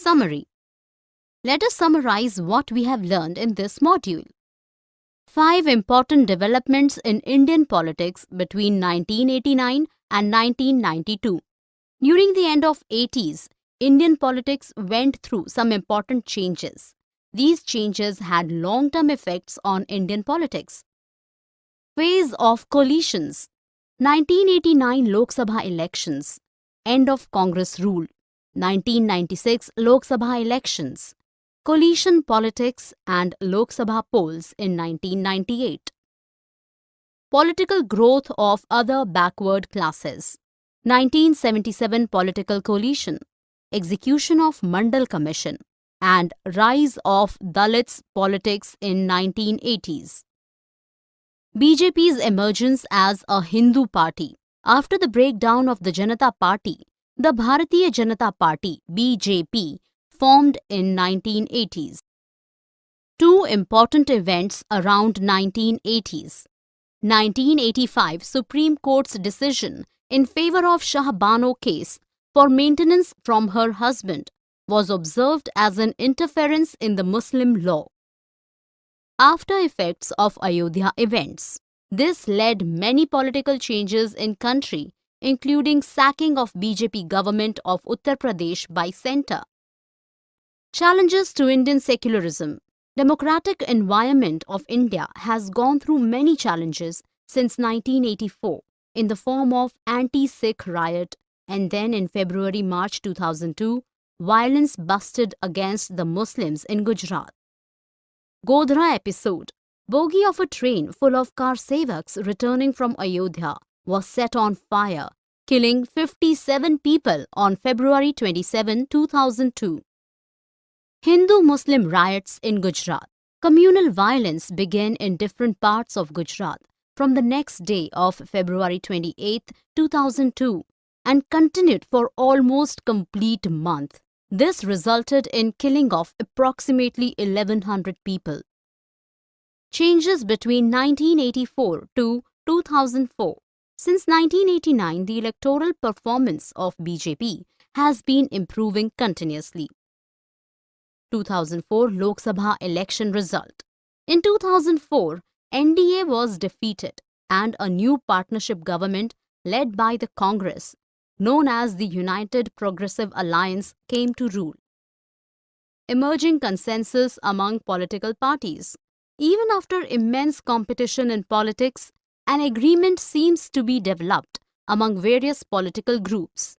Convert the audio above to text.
Summary. Let us summarize what we have learned in this module. 5 important developments in Indian politics between 1989 and 1992. During the end of 80s, Indian politics went through some important changes. These changes had long-term effects on Indian politics. Phase of coalitions. 1989 Lok Sabha elections. End of Congress rule. 1996 Lok Sabha elections. Coalition politics and Lok Sabha polls in 1998. Political growth of other backward classes. 1977 political coalition. Execution of Mandal Commission and rise of Dalits politics in 1980s. BJP's emergence as a Hindu party. After the breakdown of the Janata Party, the Bharatiya Janata Party (BJP) formed in 1980s. 2 important events around 1980s. 1985 Supreme Court's decision in favor of Shah Bano case for maintenance from her husband was observed as an interference in the Muslim law. After effects of Ayodhya events. This led many political changes in country, including sacking of BJP government of Uttar Pradesh by centre. Challenges to Indian secularism. Democratic environment of India has gone through many challenges since 1984 in the form of anti-Sikh riot and then in February-March 2002, violence busted against the Muslims in Gujarat. Godhra episode. Bogie of a train full of car sevaks returning from Ayodhya was set on fire, killing 57 people on February 27, 2002. Hindu-Muslim riots in Gujarat. Communal violence began in different parts of Gujarat from the next day of February 28, 2002 and continued for almost complete month. This resulted in killing of approximately 1,100 people. Changes between 1984 to 2004. Since 1989, the electoral performance of BJP has been improving continuously. 2004 Lok Sabha election result. In 2004, NDA was defeated and a new partnership government led by the Congress, known as the United Progressive Alliance, came to rule. Emerging consensus among political parties. Even after immense competition in politics, an agreement seems to be developed among various political groups.